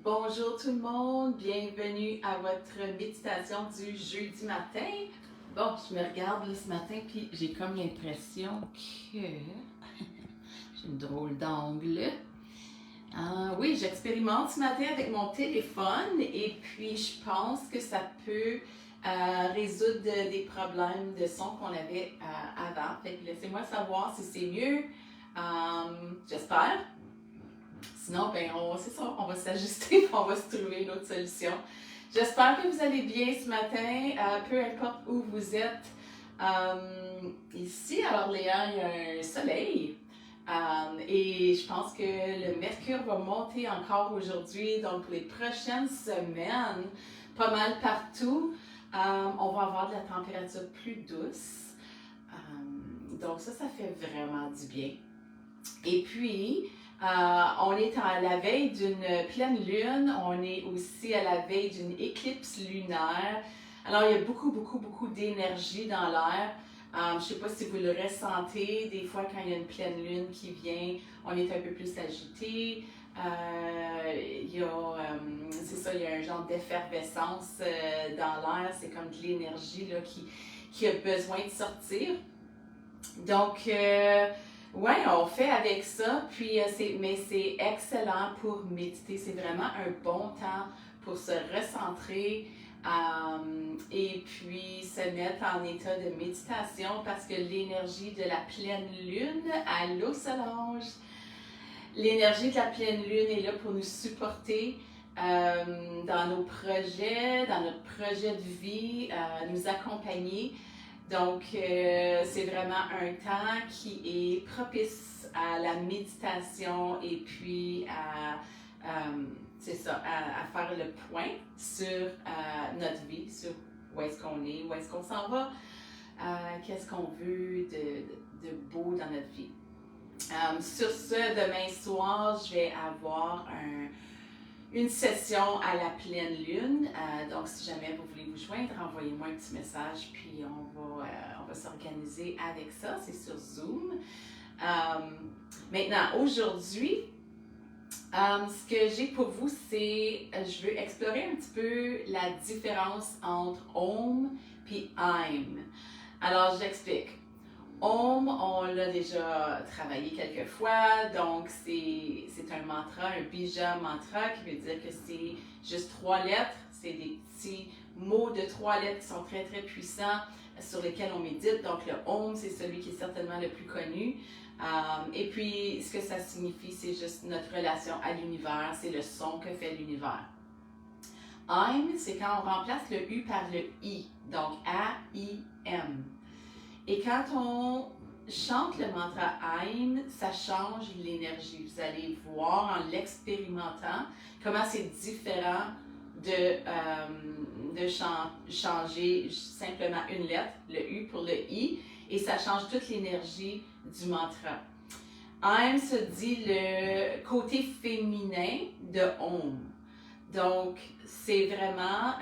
Bonjour tout le monde, bienvenue à votre méditation du jeudi matin. Bon, je me regarde là, ce matin puis j'ai comme l'impression que j'ai une drôle d'angle. Oui, j'expérimente ce matin avec mon téléphone et puis je pense que ça peut résoudre des problèmes de son qu'on avait avant. Fait que laissez-moi savoir si c'est mieux. J'espère. Sinon, c'est ça, on va s'ajuster, on va se trouver une autre solution. J'espère que vous allez bien ce matin, peu importe où vous êtes. Ici, à Orléans, il y a un soleil. Et je pense que le mercure va monter encore aujourd'hui. Donc, pour les prochaines semaines, pas mal partout, on va avoir de la température plus douce. Donc, ça fait vraiment du bien. Et puis, on est à la veille d'une pleine lune, on est aussi à la veille d'une éclipse lunaire. Alors, il y a beaucoup d'énergie dans l'air. Je ne sais pas si vous le ressentez, des fois quand il y a une pleine lune qui vient, on est un peu plus agité. C'est ça, il y a un genre d'effervescence dans l'air, c'est comme de l'énergie là, qui a besoin de sortir. Donc, ouais, on fait avec ça, puis mais c'est excellent pour méditer. C'est vraiment un bon temps pour se recentrer et puis se mettre en état de méditation parce que l'énergie de la pleine lune, allô Solange, l'énergie de la pleine lune est là pour nous supporter dans nos projets, dans notre projet de vie, nous accompagner. Donc, c'est vraiment un temps qui est propice à la méditation et puis c'est ça, à faire le point sur notre vie, sur où est-ce qu'on est, où est-ce qu'on s'en va, qu'est-ce qu'on veut de beau dans notre vie. Sur ce, demain soir, je vais avoir une session à la pleine lune. Donc, si jamais vous voulez vous joindre, envoyez-moi un petit message, puis on va s'organiser avec ça. C'est sur Zoom. Maintenant, aujourd'hui, ce que j'ai pour vous, c'est, je veux explorer un petit peu la différence entre Om et Aim. Alors, j'explique. Om, on l'a déjà travaillé quelques fois, donc c'est un mantra, un bija mantra qui veut dire que c'est juste 3 lettres, c'est des petits mots de 3 lettres qui sont très puissants sur lesquels on médite. Donc le Om, c'est celui qui est certainement le plus connu. Et puis ce que ça signifie, c'est juste notre relation à l'univers, c'est le son que fait l'univers. Aim, c'est quand on remplace le U par le I, donc A-I-M. Et quand on chante le mantra Aim, ça change l'énergie. Vous allez voir en l'expérimentant comment c'est différent de changer simplement une lettre, le U pour le I, et ça change toute l'énergie du mantra. Aim se dit le côté féminin de Om. Donc, c'est vraiment,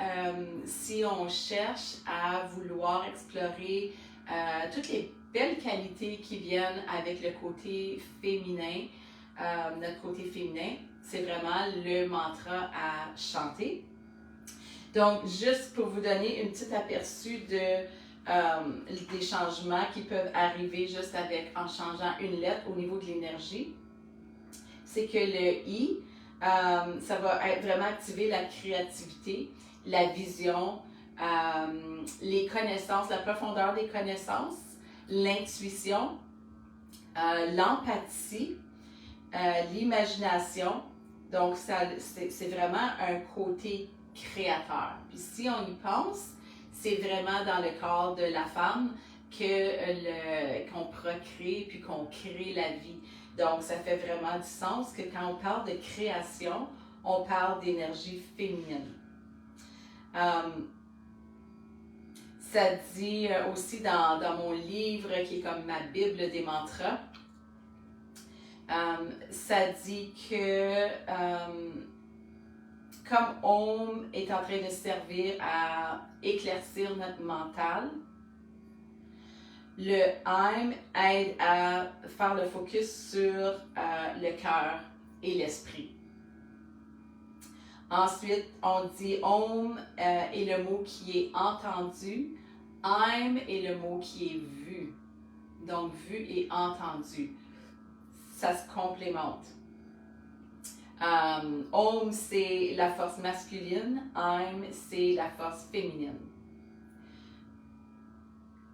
si on cherche à vouloir explorer toutes les belles qualités qui viennent avec le côté féminin, notre côté féminin, c'est vraiment le mantra à chanter. Donc, juste pour vous donner une petite aperçu des changements qui peuvent arriver juste en changeant une lettre au niveau de l'énergie, c'est que le I, ça va vraiment activer la créativité, la vision, les connaissances, la profondeur des connaissances, l'intuition, l'empathie, l'imagination. Donc, c'est vraiment un côté créateur. Puis si on y pense, c'est vraiment dans le corps de la femme qu'on procrée puis qu'on crée la vie. Donc, ça fait vraiment du sens que quand on parle de création, on parle d'énergie féminine. Ça dit aussi dans mon livre, qui est comme ma Bible des mantras, ça dit que comme Om est en train de servir à éclaircir notre mental, le Aim aide à faire le focus sur le cœur et l'esprit. Ensuite, on dit Om est le mot qui est entendu. I'm est le mot qui est vu. Donc, vu et entendu. Ça se complémente. Om, c'est la force masculine. I'm, c'est la force féminine.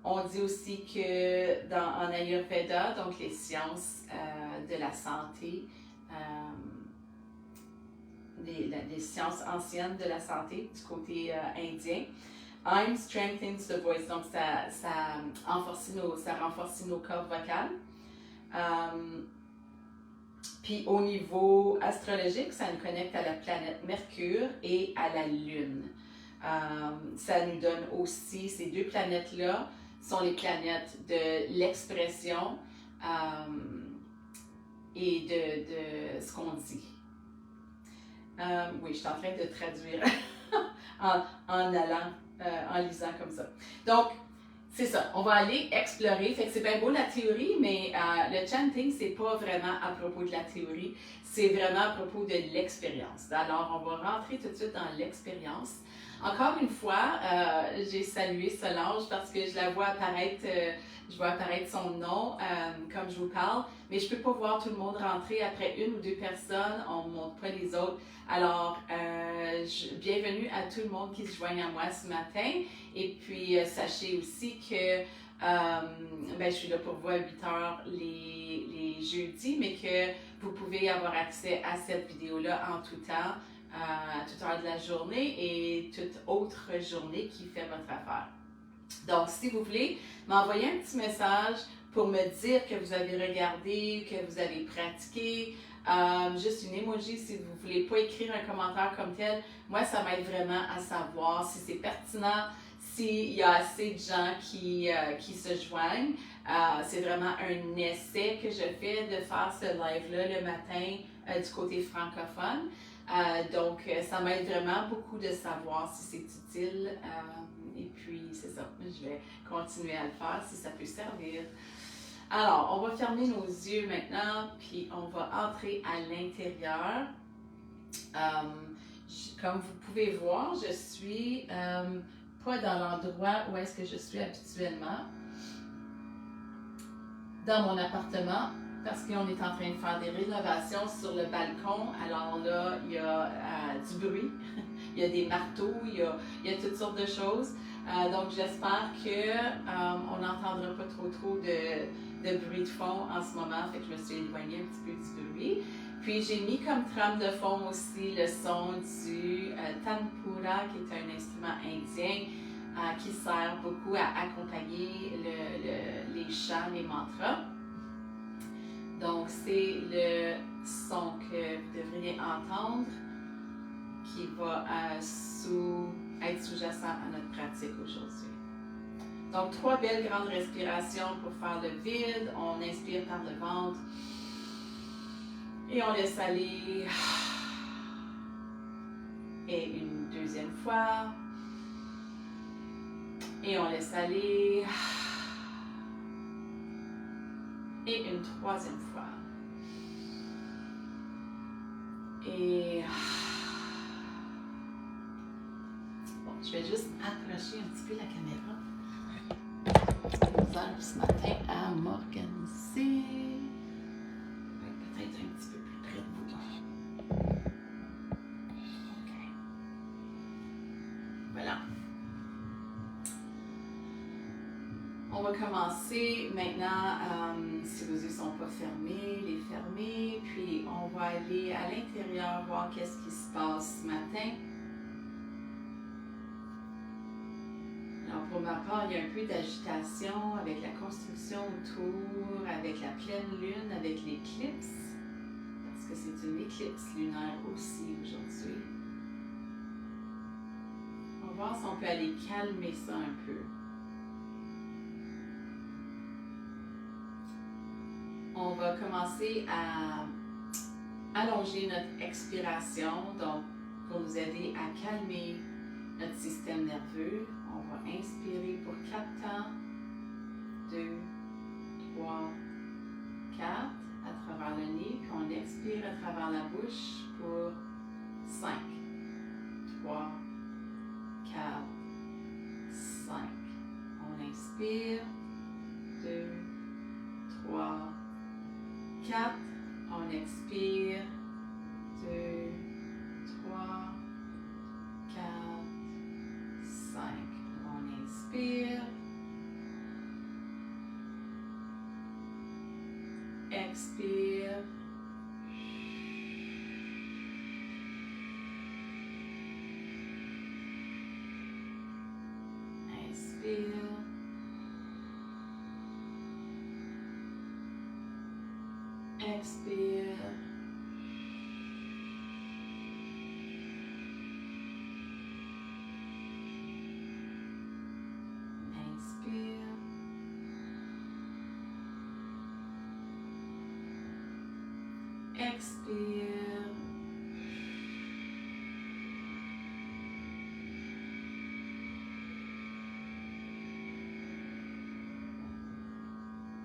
On dit aussi que en Ayurveda, donc les sciences de la santé, les sciences anciennes de la santé du côté indien, I'm strengthens the voice, donc ça renforce nos cordes vocales. Puis au niveau astrologique, ça nous connecte à la planète Mercure et à la Lune. Ça nous donne aussi, ces deux planètes-là sont les planètes de l'expression et de ce qu'on dit. Oui, je suis en train de traduire en lisant comme ça. Donc, c'est ça, on va aller explorer. Fait que c'est bien beau la théorie, mais le chanting, c'est pas vraiment à propos de la théorie, c'est vraiment à propos de l'expérience. Alors, on va rentrer tout de suite dans l'expérience. Encore une fois, j'ai salué Solange parce que je la vois apparaître, je vois apparaître son nom comme je vous parle, mais je peux pas voir tout le monde rentrer après une ou deux personnes, on ne montre pas les autres. Alors, bienvenue à tout le monde qui se joigne à moi ce matin. Et puis, sachez aussi que je suis là pour vous à 8 heures les jeudis, mais que vous pouvez avoir accès à cette vidéo-là en tout temps, à toute heure de la journée et toute autre journée qui fait votre affaire. Donc, si vous voulez m'envoyer un petit message pour me dire que vous avez regardé, que vous avez pratiqué, juste une emoji si vous ne voulez pas écrire un commentaire comme tel. Moi, ça m'aide vraiment à savoir si c'est pertinent, s'il y a assez de gens qui se joignent. C'est vraiment un essai que je fais de faire ce live-là le matin du côté francophone. Donc, ça m'aide vraiment beaucoup de savoir si c'est utile. Et puis, c'est ça. Je vais continuer à le faire si ça peut servir. Alors, on va fermer nos yeux maintenant, puis on va entrer à l'intérieur. Comme vous pouvez voir, je suis pas dans l'endroit où est-ce que je suis habituellement, dans mon appartement, parce qu'on est en train de faire des rénovations sur le balcon. Alors là, il y a du bruit, il y a des marteaux, il y a toutes sortes de choses. Donc, j'espère qu'on n'entendra pas trop de bruit de fond en ce moment. Fait que je me suis éloignée un petit peu du bruit. Puis, j'ai mis comme trame de fond aussi le son du tanpura, qui est un instrument indien qui sert beaucoup à accompagner les chants, les mantras. Donc, c'est le son que vous devriez entendre qui va être sous-jacent à notre pratique aujourd'hui. Donc, 3 belles grandes respirations pour faire le vide. On inspire par le ventre et on laisse aller. Et une deuxième fois. Et on laisse aller. Et une troisième fois. Et bon, je vais juste approcher un petit peu la caméra. Nous allons ce matin à m'organiser. Peut-être un petit peu plus près de vous. OK. Voilà. On va commencer maintenant, si vos yeux ne sont pas fermés, les fermer, puis on va aller à l'intérieur voir qu'est-ce qui se passe ce matin. Alors pour ma part, il y a un peu d'agitation avec la construction autour, avec la pleine lune, avec l'éclipse, parce que c'est une éclipse lunaire aussi aujourd'hui. On va voir si on peut aller calmer ça un peu. On va commencer à allonger notre expiration, donc pour nous aider à calmer notre système nerveux. On va inspirer pour 4 temps, 2, 3, 4 à travers le nez, puis on expire à travers la bouche pour 5. 3, 4, 5. On inspire. 2, 3, 4. On expire. 2, 3, 4, 5. On inspire. Expire. Inspire. Expire. Inspire. Expire.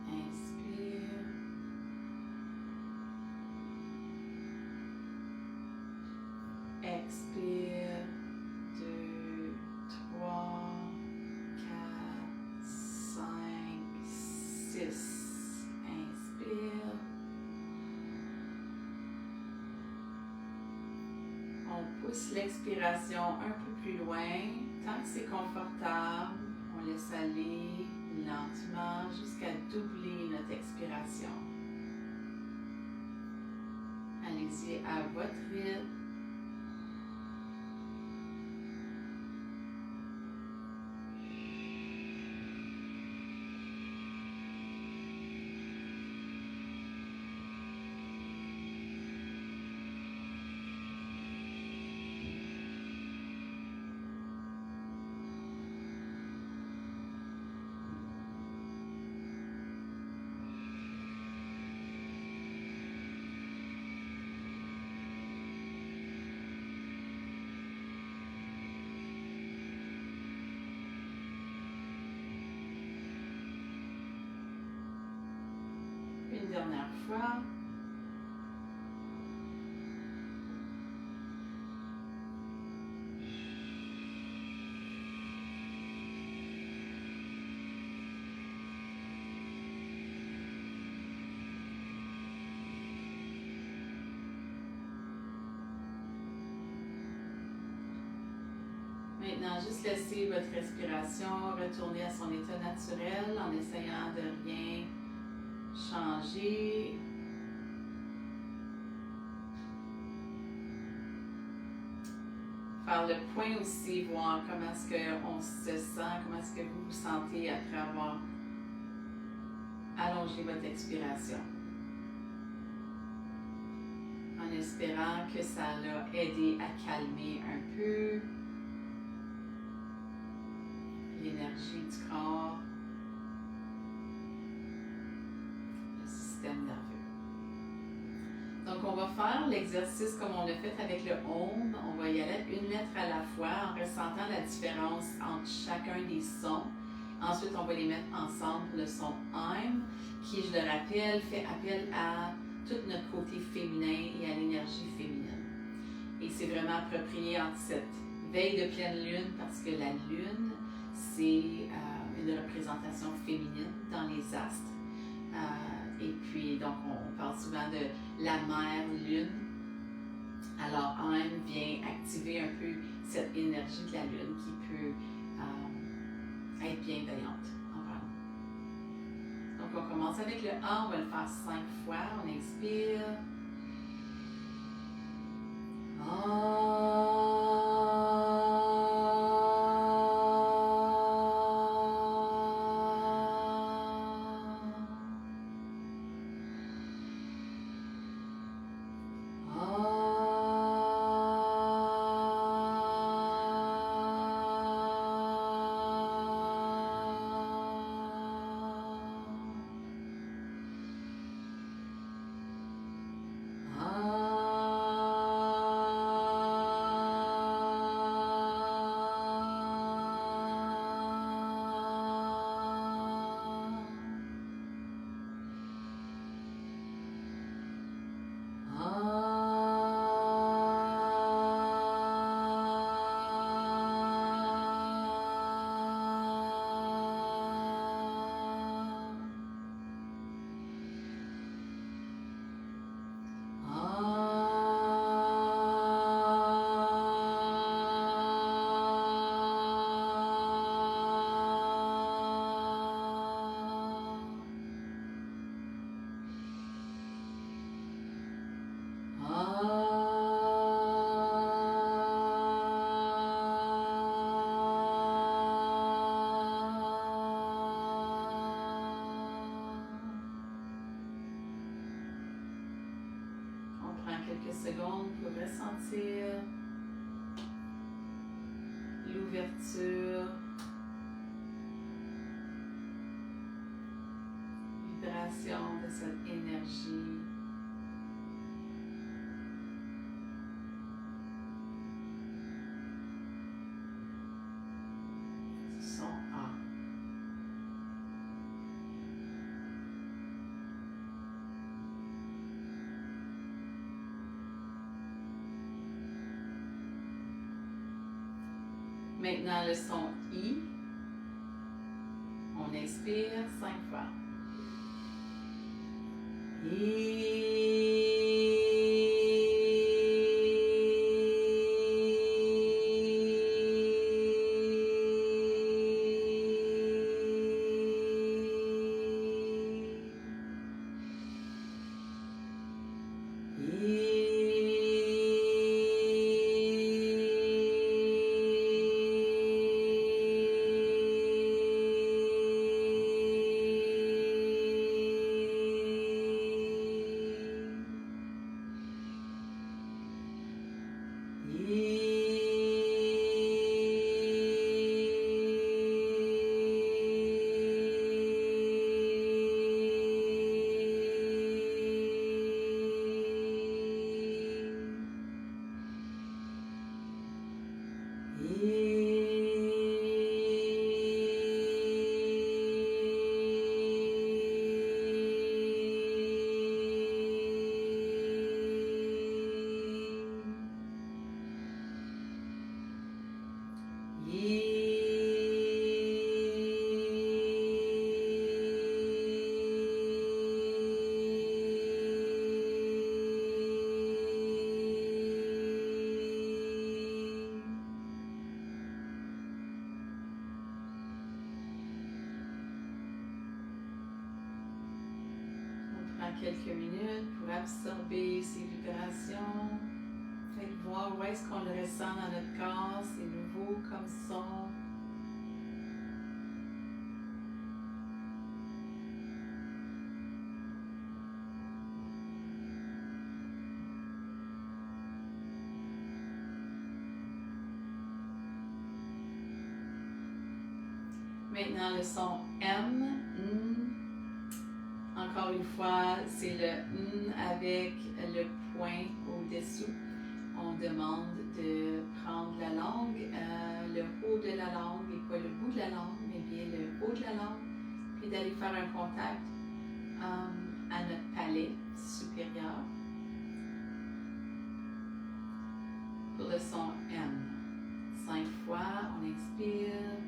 Inspire. Expire. 2, 3, 4, 5, 6. Inspire. On pousse l'expiration un peu plus loin. Tant que c'est confortable, on laisse aller lentement jusqu'à doubler notre expiration. Allez-y à votre rythme. Une dernière fois. Maintenant, juste laisser votre respiration retourner à son état naturel en essayant de rien changer. Faire le point aussi, voir comment est-ce qu'on se sent, comment est-ce que vous vous sentez après avoir allongé votre expiration. En espérant que ça l'a aidé à calmer un peu l'énergie du corps, le système nerveux. Donc, on va faire l'exercice comme on l'a fait avec le Om. On va y aller une lettre à la fois en ressentant la différence entre chacun des sons. Ensuite, on va les mettre ensemble pour le son Aim, qui, je le rappelle, fait appel à tout notre côté féminin et à l'énergie féminine. Et c'est vraiment approprié en cette veille de pleine lune parce que la lune, c'est une représentation féminine dans les astres. Et puis, donc, on parle souvent de la mère lune. Alors, Aim vient activer un peu cette énergie de la lune qui peut être bienveillante envers nous. Donc, on commence avec le A, on va le faire 5 fois. On inspire. quelques secondes pour ressentir l'ouverture, vibration de cette énergie. Ce son A. Maintenant, le son I. On inspire 5 fois. Quelques minutes pour absorber ces vibrations. Faites voir où est-ce qu'on le ressent dans notre corps, c'est nouveau comme son. Maintenant le son M. Encore une fois, c'est le N avec le point au-dessous. On demande de prendre la langue, le haut de la langue, et pas le bout de la langue, mais bien le haut de la langue, puis d'aller faire un contact à notre palais supérieur. Pour le son M. 5 fois, on inspire.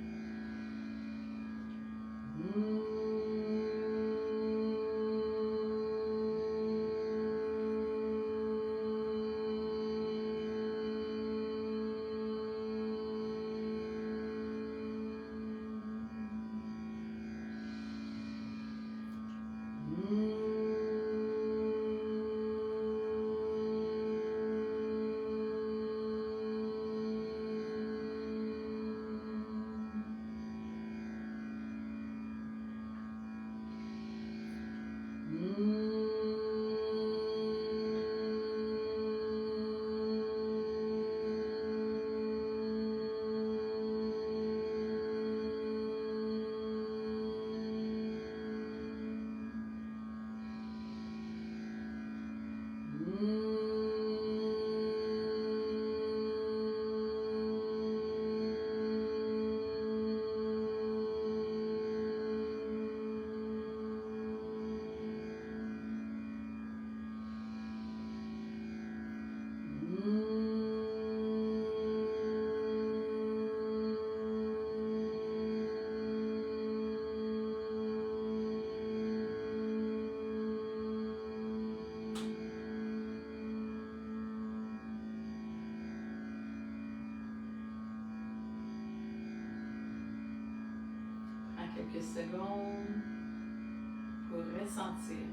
Quelques secondes pour ressentir.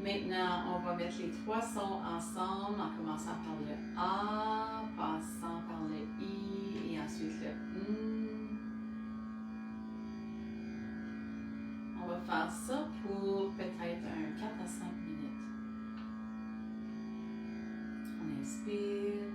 Maintenant, on va mettre les trois sons ensemble en commençant par le A, passant par le I et ensuite le On va faire ça pour peut-être un 4 à 5 minutes. On inspire.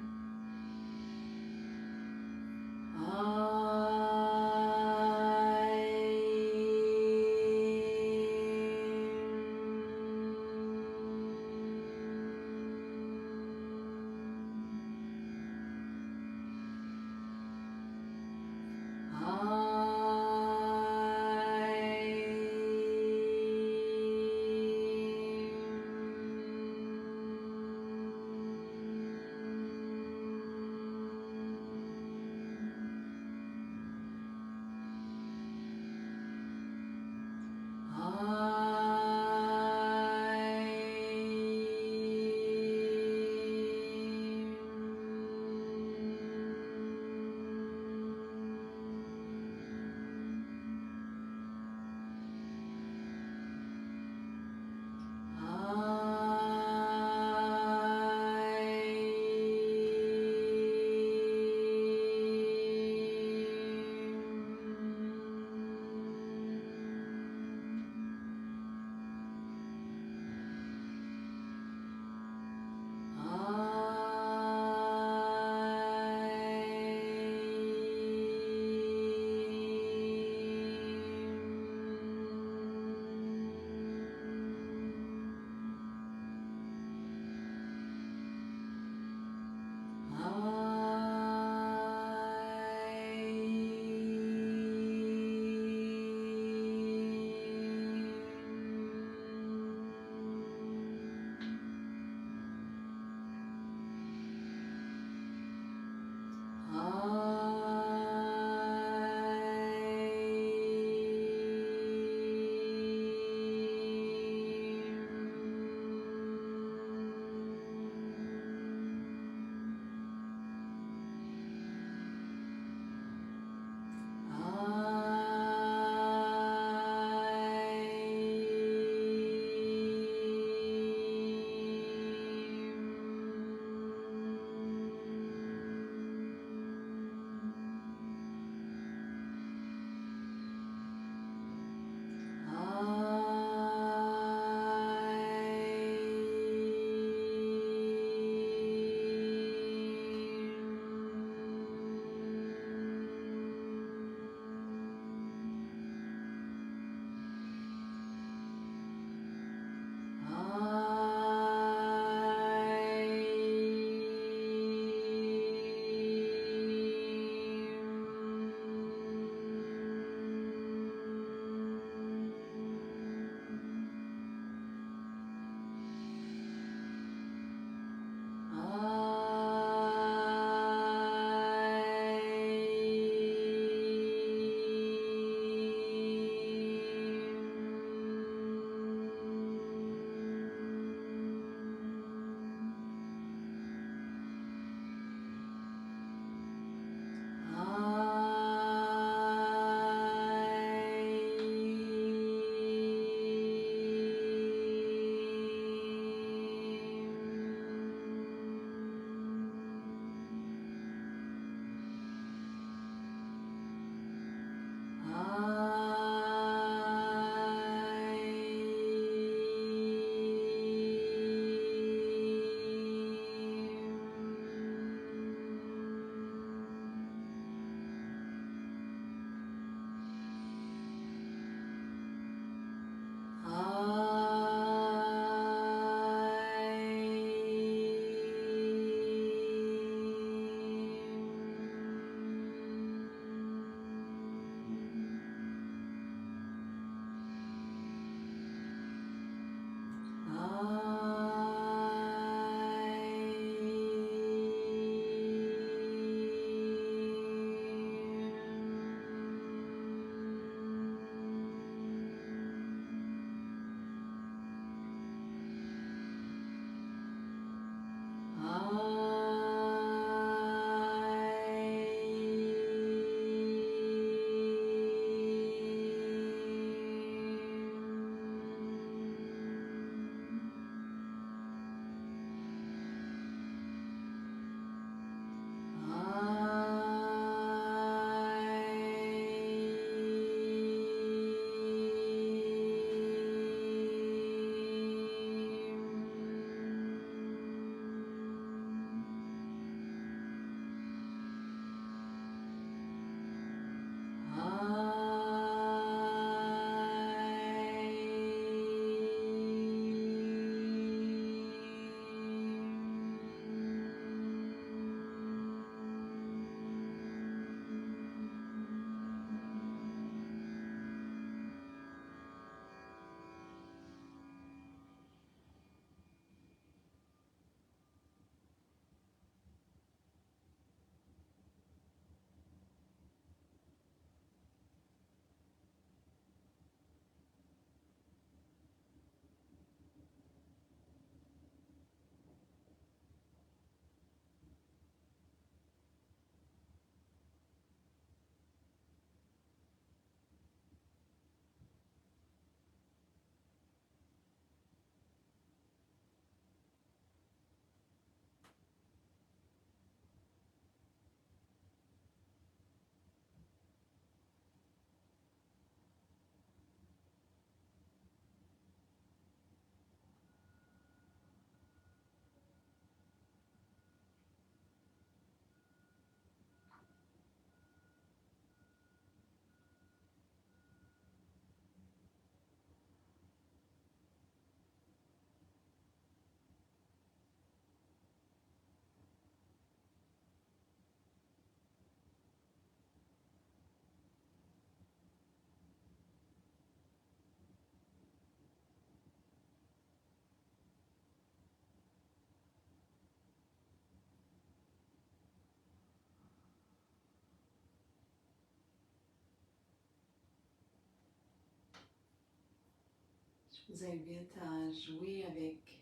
Je vous invite à jouer avec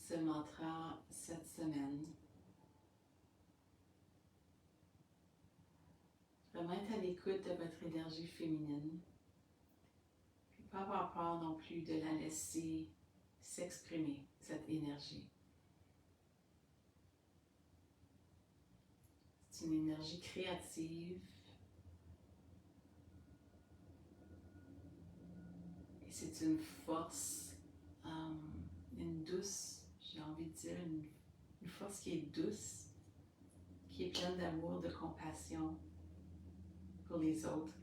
ce mantra cette semaine. Vraiment être à l'écoute de votre énergie féminine. Puis pas avoir peur non plus de la laisser s'exprimer, cette énergie. C'est une énergie créative. Et c'est une force, une douce, j'ai envie de dire, une force qui est douce, qui est pleine d'amour, de compassion pour les autres.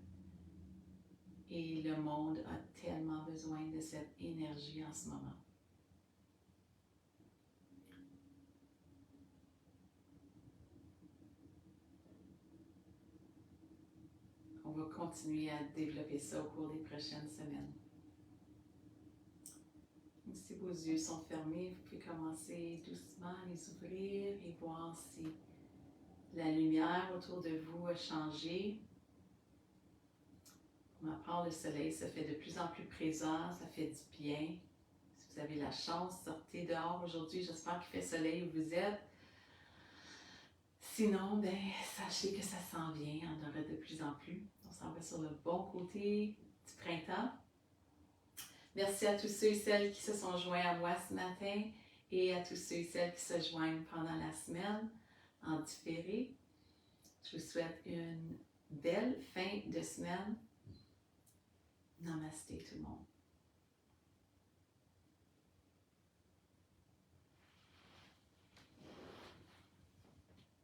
Et le monde a tellement besoin de cette énergie en ce moment. On va continuer à développer ça au cours des prochaines semaines. Donc, si vos yeux sont fermés, vous pouvez commencer doucement à les ouvrir et voir si la lumière autour de vous a changé. Pour ma part, le soleil se fait de plus en plus présent, ça fait du bien. Si vous avez la chance, sortez dehors aujourd'hui. J'espère qu'il fait soleil où vous êtes. Sinon, sachez que ça s'en vient, il y en aura de plus en plus. On s'en va sur le bon côté du printemps. Merci à tous ceux et celles qui se sont joints à moi ce matin et à tous ceux et celles qui se joignent pendant la semaine en différé. Je vous souhaite une belle fin de semaine. Namasté tout le monde.